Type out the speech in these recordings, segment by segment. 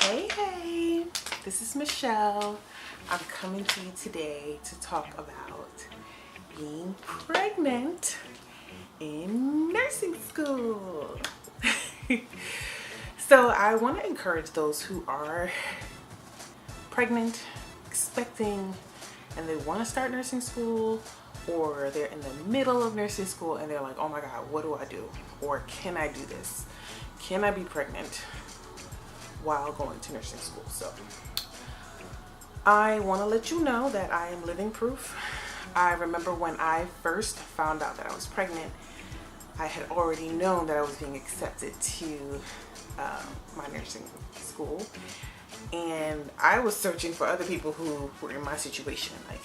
Hey, this is Michelle. I'm coming to you today to talk about being pregnant in nursing school. So I want to encourage those who are pregnant, expecting, and they want to start nursing school, or they're in the middle of nursing school and they're like, oh my God, what do I do? Or can I do this? Can I be pregnant while going to nursing school? So I want to let you know that I am living proof. I remember when I first found out that I was pregnant, I had already known that I was being accepted to my nursing school, and I was searching for other people who were in my situation. Like,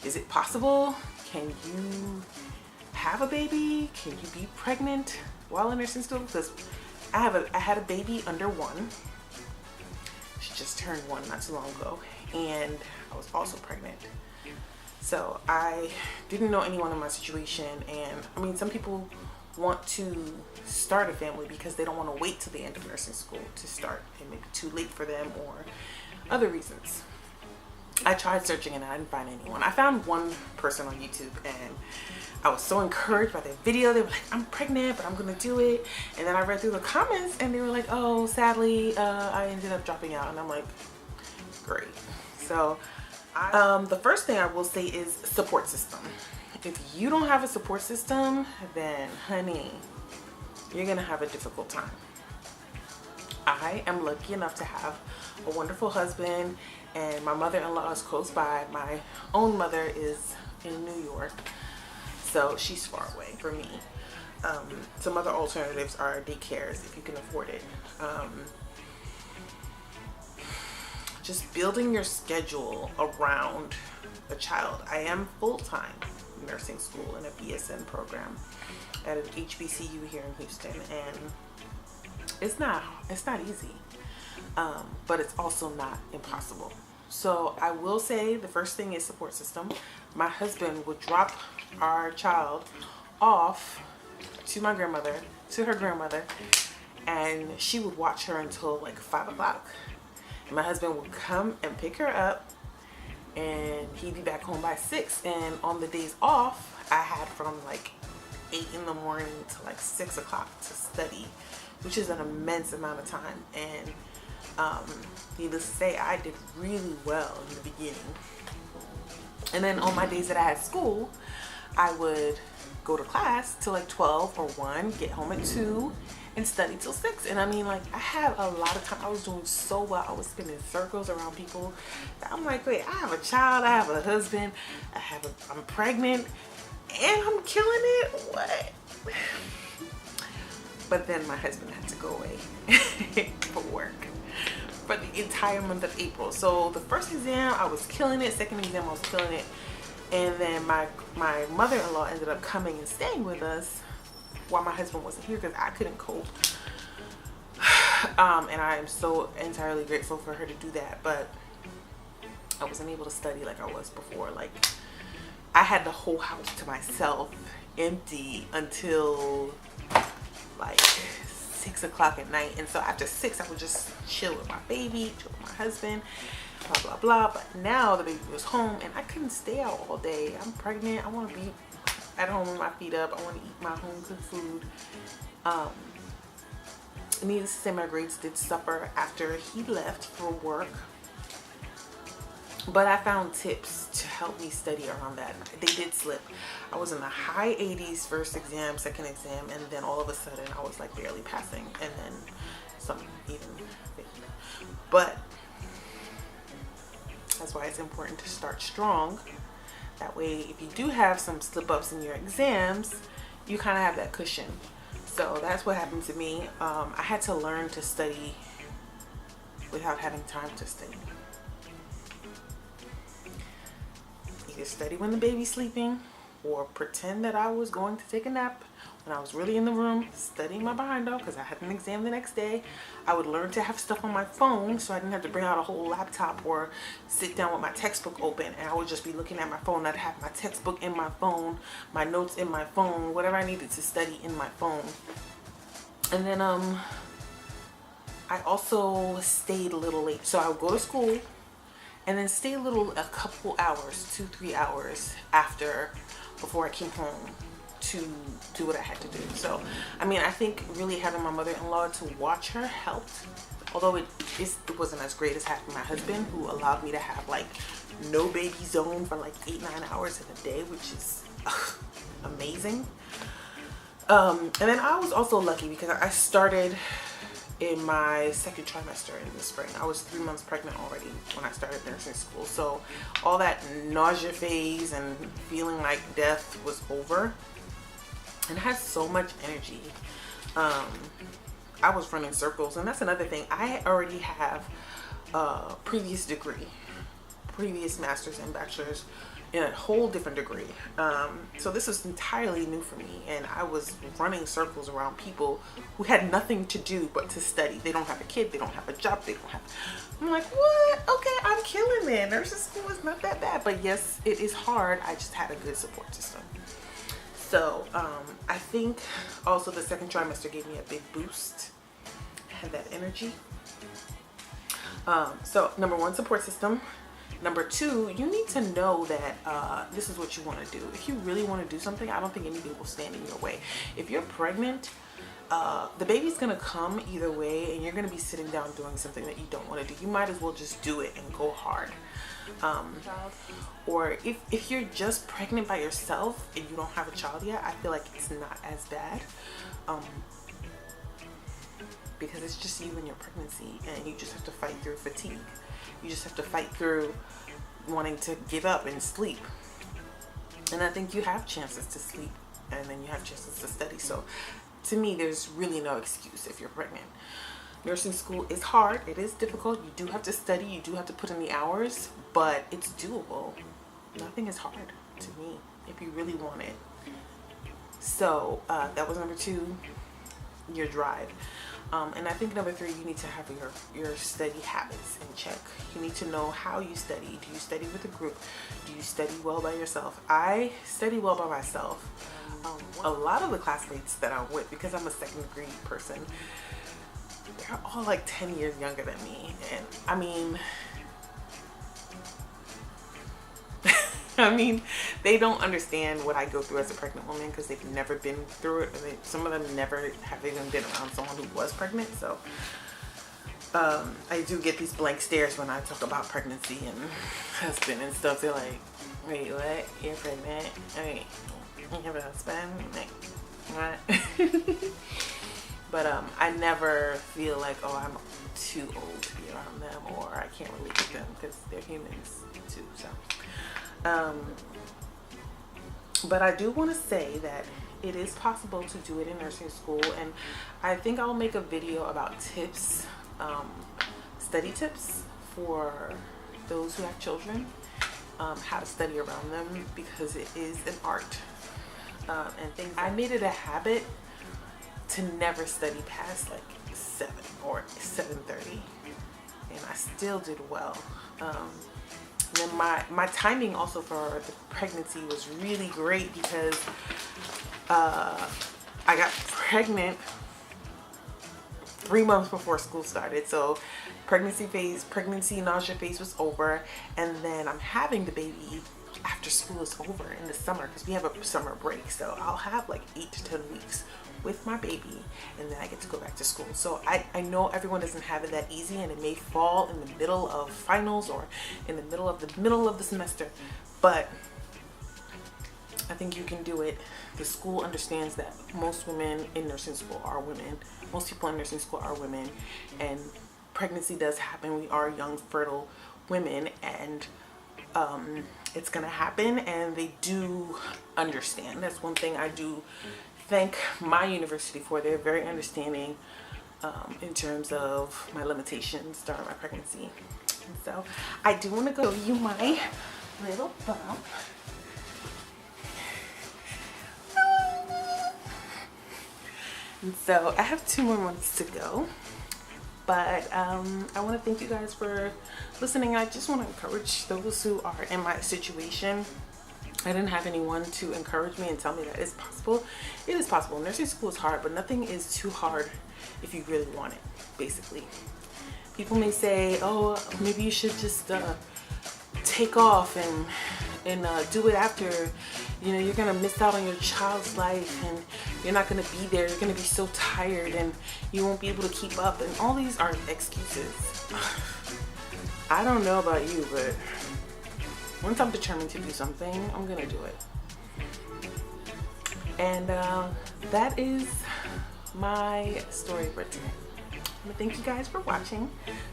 is it possible? Can you have a baby? Can you be pregnant while in nursing school? Because I had a baby under 1. She just turned 1 not too long ago, and I was also pregnant. So I didn't know anyone in my situation, and I mean, some people want to start a family because they don't want to wait till the end of nursing school to start. It may be too late for them, or other reasons. I tried searching and I didn't find anyone. I found one person on YouTube and I was so encouraged by their video. They were like, I'm pregnant, but I'm gonna do it. And then I read through the comments and they were like, oh, sadly, I ended up dropping out. And I'm like, great. So the first thing I will say is support system. If you don't have a support system, then honey, you're gonna have a difficult time. I am lucky enough to have a wonderful husband, and my mother-in-law is close by. My own mother is in New York, so she's far away from me. Some other alternatives are daycares if you can afford it. Just building your schedule around a child. I am full-time nursing school in a BSN program at an HBCU here in Houston, and it's not easy, but it's also not impossible. So I will say the first thing is support system. My husband would drop our child off to her grandmother, and she would watch her until like 5 o'clock. And my husband would come and pick her up, and he'd be back home by 6. And on the days off, I had from like 8 in the morning to like 6 o'clock to study, which is an immense amount of time. And needless to say, I did really well in the beginning. And then on my days that I had school, I would go to class till like 12 or 1, get home at 2, and study till 6. And I mean, like, I had a lot of time. I was doing so well. I was spinning circles around people. I'm like, wait, I have a child, I have a husband, I'm pregnant, and I'm killing it. What? But then my husband had to go away for work for the entire month of April. So the first exam, I was killing it. Second exam, I was killing it. And then my mother-in-law ended up coming and staying with us while my husband wasn't here because I couldn't cope. And I am so entirely grateful for her to do that. But I wasn't able to study like I was before. Like, I had the whole house to myself, empty, until like 6 o'clock at night. And so after 6, I would just chill with my baby, chill with my husband, blah blah blah. But now the baby was home and I couldn't stay out all day. I'm pregnant. I want to be at home with my feet up. I want to eat my home cooked food. Needless to say, my grades did suffer after he left for work, but I found tips to help me study around that. They did slip. I was in the high 80s first exam, second exam, and then all of a sudden I was like barely passing, and then some even. But that's why it's important to start strong. That way, if you do have some slip-ups in your exams, you kind of have that cushion. So that's what happened to me. I had to learn to study without having time to study. Either study when the baby's sleeping, or pretend that I was going to take a nap when I was really in the room studying my behind off because I had an exam the next day. I would learn to have stuff on my phone so I didn't have to bring out a whole laptop or sit down with my textbook open, and I would just be looking at my phone. I'd have my textbook in my phone, my notes in my phone, whatever I needed to study in my phone. And then I also stayed a little late. So I would go to school and then stay a couple hours, 2-3 hours before I came home to do what I had to do. So, I mean, I think really having my mother-in-law to watch her helped. Although it wasn't as great as having my husband, who allowed me to have like no baby zone for like 8-9 hours in a day, which is amazing. And then I was also lucky because I started in my second trimester in the spring. I was 3 months pregnant already when I started nursing school. So all that nausea phase and feeling like death was over. And I had so much energy. I was running circles, and that's another thing. I already have a previous master's and bachelor's in a whole different degree. So this was entirely new for me, and I was running circles around people who had nothing to do but to study. They don't have a kid, they don't have a job, I'm like, what? Okay, I'm killing it. Nursing school is not that bad, but yes, it is hard. I just had a good support system. So I think also the second trimester gave me a big boost. I had that energy. So number one, support system. Number two, you need to know that this is what you want to do. If you really want to do something, I don't think anything will stand in your way. If you're pregnant, the baby's going to come either way, and you're going to be sitting down doing something that you don't want to do. You might as well just do it and go hard. Or if you're just pregnant by yourself and you don't have a child yet, I feel like it's not as bad. Because it's just you and your pregnancy, and you just have to fight through fatigue. You just have to fight through wanting to give up and sleep. And I think you have chances to sleep, and then you have chances to study. So to me, there's really no excuse if you're pregnant. Nursing school is hard. It is difficult. You do have to study. You do have to put in the hours, but it's doable. Nothing is hard to me if you really want it. So that was number two, your drive. And I think number three, you need to have your study habits in check. You need to know how you study. Do you study with a group? Do you study well by yourself? I study well by myself. A lot of the classmates that I'm with, because I'm a second degree person, they're all like 10 years younger than me. And I mean, they don't understand what I go through as a pregnant woman because they've never been through it. And some of them never have even been around someone who was pregnant. So I do get these blank stares when I talk about pregnancy and husband and stuff. They're like, wait, what? You're pregnant? Wait, you have a husband? Like, what? But I never feel like, oh, I'm too old to be around them, or I can't relate to them because they're humans too. So. But I do want to say that it is possible to do it in nursing school, and I think I'll make a video about tips, study tips for those who have children, how to study around them, because it is an art, and things. I made it a habit to never study past like 7 or 7:30, and I still did well. And then my timing also for the pregnancy was really great because I got pregnant 3 months before school started. So pregnancy nausea phase was over, and then I'm having the baby after school is over in the summer because we have a summer break. So I'll have like 8 to 10 weeks with my baby, and then I get to go back to school. So I know everyone doesn't have it that easy, and it may fall in the middle of finals or in the middle of the semester, but I think you can do it. The school understands that most women in nursing school are women. Most people in nursing school are women, and pregnancy does happen. We are young, fertile women, and it's gonna happen, and they do understand. That's one thing I do thank my university for. They're very understanding in terms of my limitations during my pregnancy. And so I do want to go you my little bump. And so I have 2 more months to go, but I want to thank you guys for listening. I just want to encourage those who are in my situation. I didn't have anyone to encourage me and tell me that it's possible. It is possible. Nursing school is hard, but nothing is too hard if you really want it, basically. People may say, oh, maybe you should just take off and do it after, you know, you're gonna miss out on your child's life and you're not gonna be there, you're gonna be so tired and you won't be able to keep up, and all these are excuses. I don't know about you, but once I'm determined to do something, I'm gonna do it. And that is my story for today. Thank you guys for watching.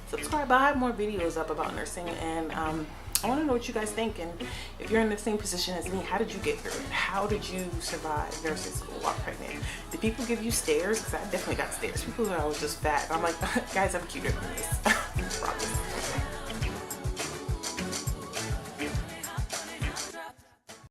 Subscribe. I have more videos up about nursing, and I want to know what you guys think. And if you're in the same position as me, how did you get through it? How did you survive nursing school while pregnant? Did people give you stairs? Because I definitely got stairs. People are always just fat. I'm like, guys, I'm cuter than this. I promise.